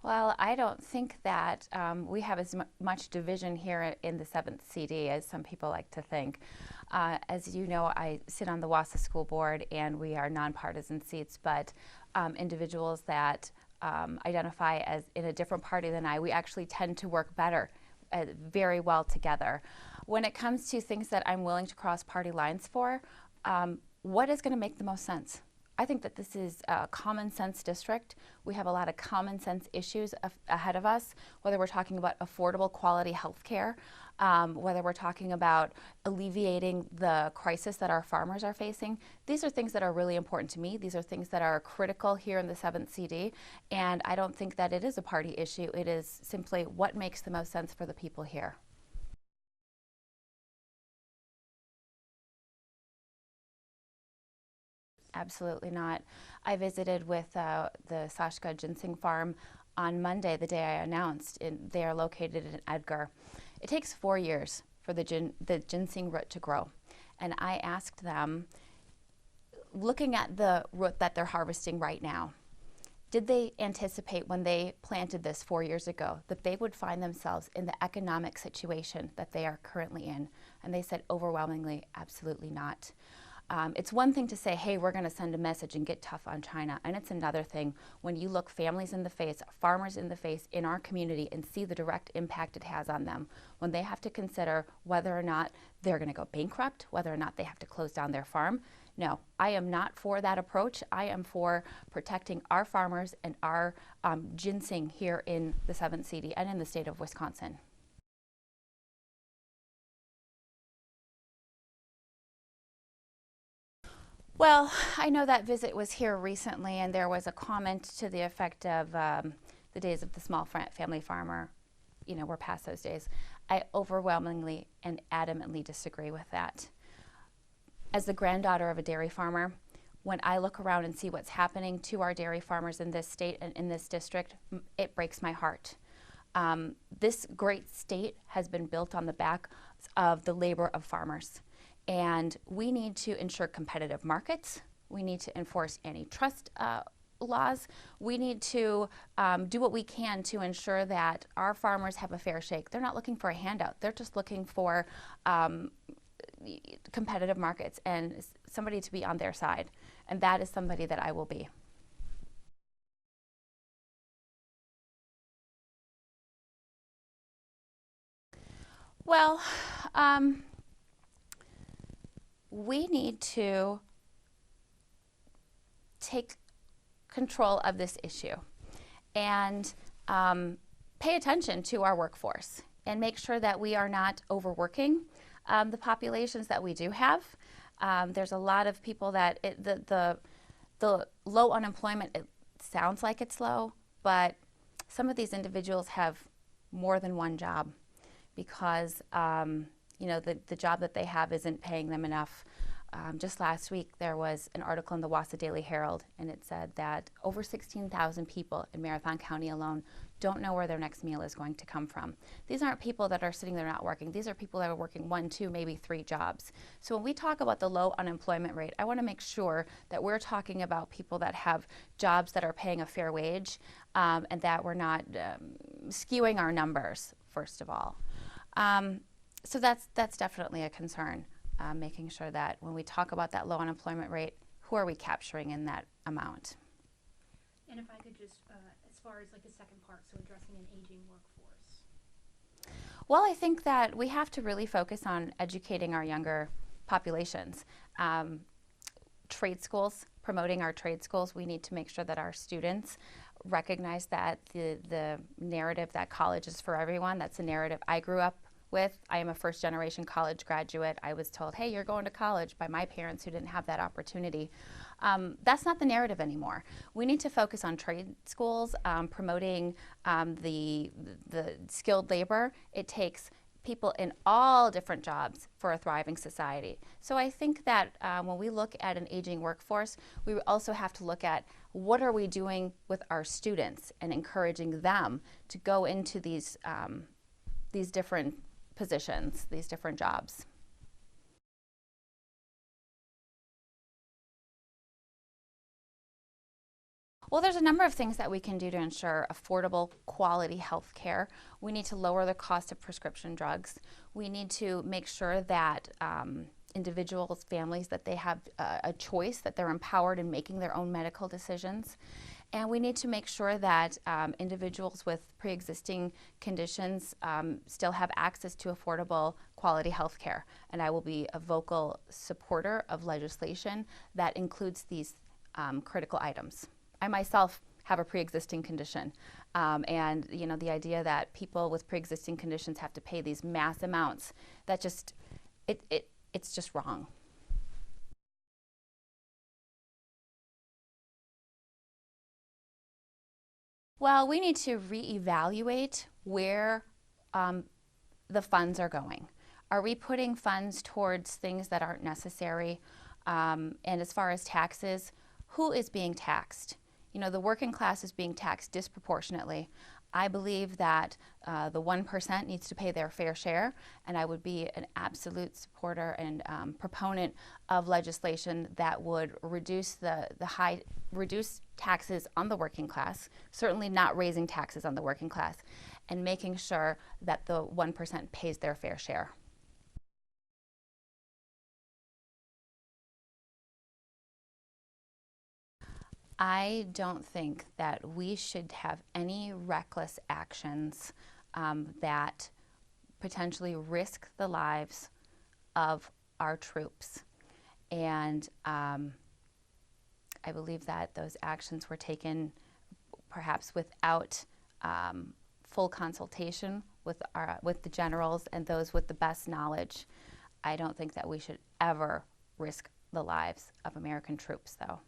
Well, I don't think that we have as much division here in the 7th CD as some people like to think. As you know, I sit on the WASA School Board, and we are nonpartisan seats, but individuals that identify as in a different party than we actually tend to work better, very well together. When it comes to things that I'm willing to cross party lines for, what is going to make the most sense? I think that this is a common sense district. We have a lot of common sense issues ahead of us, whether we're talking about affordable quality health care, whether we're talking about alleviating the crisis that our farmers are facing. These are things that are really important to me. These are things that are critical here in the 7th CD, and I don't think that it is a party issue. It is simply what makes the most sense for the people here. Absolutely not. I visited with the Sashka ginseng farm on Monday, the day I announced. They are located in Edgar. It takes 4 years for the ginseng root to grow. And I asked them, looking at the root that they're harvesting right now, did they anticipate when they planted this 4 years ago that they would find themselves in the economic situation that they are currently in? And they said overwhelmingly, absolutely not. It's one thing to say, hey, we're going to send a message and get tough on China. And it's another thing when you look families in the face, farmers in the face in our community and see the direct impact it has on them, when they have to consider whether or not they're going to go bankrupt, whether or not they have to close down their farm. No, I am not for that approach. I am for protecting our farmers and our ginseng here in the 7th CD and in the state of Wisconsin. Well, I know that visit was here recently, and there was a comment to the effect of the days of the small family farmer, we're past those days. I overwhelmingly and adamantly disagree with that. As the granddaughter of a dairy farmer, when I look around and see what's happening to our dairy farmers in this state and in this district, it breaks my heart. This great state has been built on the back of the labor of farmers. And we need to ensure competitive markets. We need to enforce antitrust laws. We need to do what we can to ensure that our farmers have a fair shake. They're not looking for a handout. They're just looking for competitive markets and somebody to be on their side. And that is somebody that I will be. Well, we need to take control of this issue and pay attention to our workforce and make sure that we are not overworking the populations that we do have. There's a lot of people that the low unemployment, it sounds like it's low, but some of these individuals have more than one job because the job that they have isn't paying them enough. Just last week, there was an article in the Wausau Daily Herald, and it said that over 16,000 people in Marathon County alone don't know where their next meal is going to come from. These aren't people that are sitting there not working. These are people that are working 1, 2, maybe 3 jobs. So when we talk about the low unemployment rate, I want to make sure that we're talking about people that have jobs that are paying a fair wage and that we're not skewing our numbers, first of all. So that's definitely a concern, making sure that when we talk about that low unemployment rate, who are we capturing in that amount? And if I could just, as far as like the second part, so addressing an aging workforce. Well, I think that we have to really focus on educating our younger populations. Trade schools, promoting our trade schools, we need to make sure that our students recognize that the narrative that college is for everyone, that's a narrative I grew up with. I am a first-generation college graduate. I was told, hey, you're going to college by my parents who didn't have that opportunity. That's not the narrative anymore. We need to focus on trade schools, promoting the skilled labor. It takes people in all different jobs for a thriving society. So I think that when we look at an aging workforce, we also have to look at what are we doing with our students and encouraging them to go into these different positions, these different jobs. Well, there's a number of things that we can do to ensure affordable, quality health care. We need to lower the cost of prescription drugs. We need to make sure that individuals, families, that they have a choice, that they're empowered in making their own medical decisions. And we need to make sure that individuals with pre-existing conditions still have access to affordable, quality health care. And I will be a vocal supporter of legislation that includes these critical items. I myself have a pre-existing condition, and the idea that people with pre-existing conditions have to pay these mass amounts, that just it's just wrong. Well, we need to reevaluate where the funds are going. Are we putting funds towards things that aren't necessary? And as far as taxes, who is being taxed? The working class is being taxed disproportionately. I believe that the 1% needs to pay their fair share, and I would be an absolute supporter and proponent of legislation that would reduce reduce taxes on the working class, certainly not raising taxes on the working class, and making sure that the 1% pays their fair share. I don't think that we should have any reckless actions that potentially risk the lives of our troops. And I believe that those actions were taken perhaps without full consultation with the generals and those with the best knowledge. I don't think that we should ever risk the lives of American troops, though.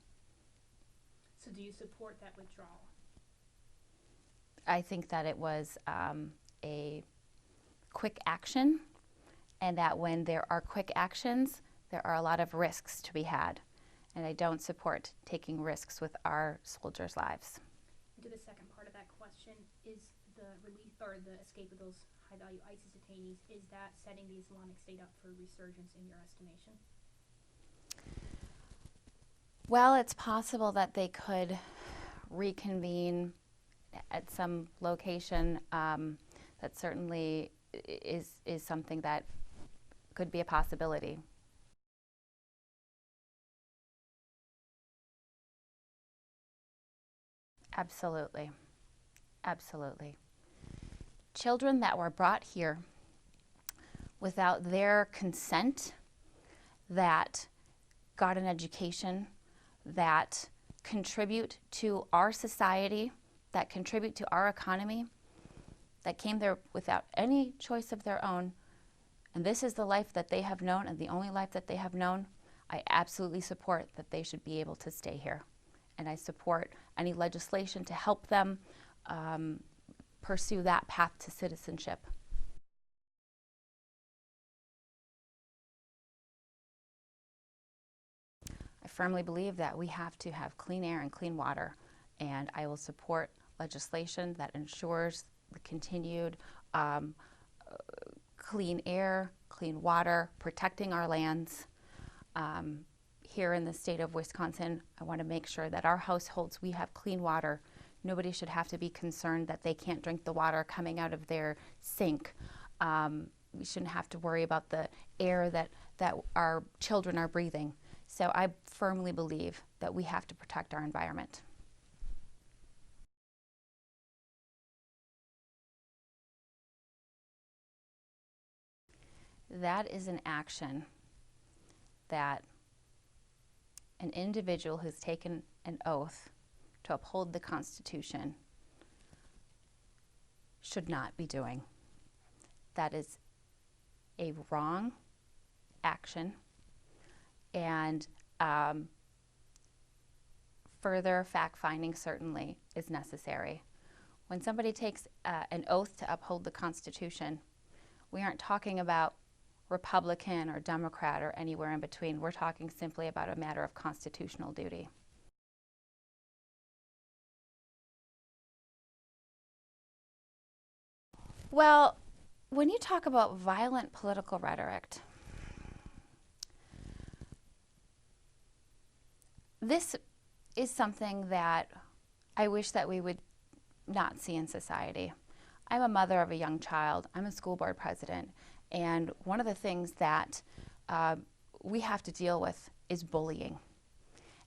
So do you support that withdrawal? I think that it was a quick action, and that when there are quick actions, there are a lot of risks to be had. And I don't support taking risks with our soldiers' lives. To the second part of that question, is the relief or the escape of those high-value ISIS detainees, is that setting the Islamic State up for resurgence in your estimation? Well, it's possible that they could reconvene at some location. That certainly is something that could be a possibility. Absolutely. Absolutely. Children that were brought here without their consent, that got an education, that contribute to our society, that contribute to our economy, that came there without any choice of their own, and this is the life that they have known and the only life that they have known, I absolutely support that they should be able to stay here. And I support any legislation to help them pursue that path to citizenship. I firmly believe that we have to have clean air and clean water, and I will support legislation that ensures the continued clean air, clean water, protecting our lands. Here in the state of Wisconsin, I want to make sure that our households, we have clean water. Nobody should have to be concerned that they can't drink the water coming out of their sink. We shouldn't have to worry about the air that our children are breathing. So I firmly believe that we have to protect our environment. That is an action that an individual who's taken an oath to uphold the Constitution should not be doing. That is a wrong action, and further fact-finding certainly is necessary. When somebody takes an oath to uphold the Constitution, we aren't talking about Republican or Democrat or anywhere in between. We're talking simply about a matter of constitutional duty. Well, when you talk about violent political rhetoric, this is something that I wish that we would not see in society. I'm a mother of a young child. I'm a school board president. And one of the things that we have to deal with is bullying.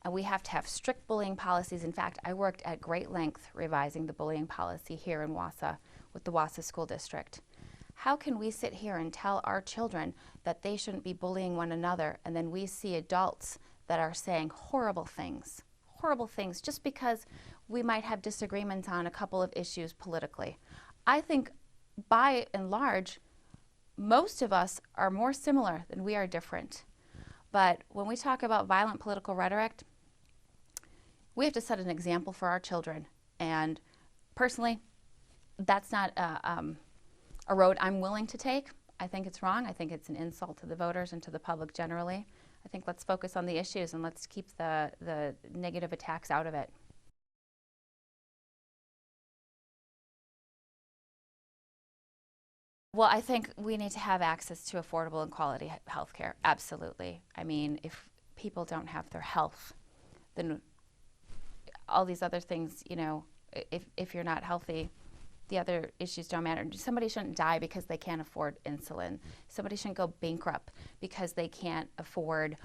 And we have to have strict bullying policies. In fact, I worked at great length revising the bullying policy here in Wausau with the Wausau School District. How can we sit here and tell our children that they shouldn't be bullying one another, and then we see adults that are saying horrible things just because we might have disagreements on a couple of issues politically? I think by and large, most of us are more similar than we are different. But when we talk about violent political rhetoric, we have to set an example for our children. And personally, that's not a road I'm willing to take. I think it's wrong. I think it's an insult to the voters and to the public generally. I think let's focus on the issues and let's keep the negative attacks out of it. Well, I think we need to have access to affordable and quality health care. Absolutely. I mean, if people don't have their health, then all these other things, you know, if you're not healthy, the other issues don't matter. Somebody shouldn't die because they can't afford insulin. Somebody shouldn't go bankrupt because they can't afford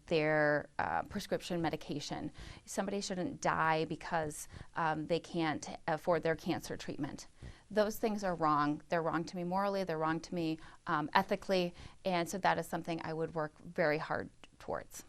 their prescription medication. Somebody shouldn't die because they can't afford their cancer treatment. Those things are wrong. They're wrong to me morally, they're wrong to me ethically, and so that is something I would work very hard towards.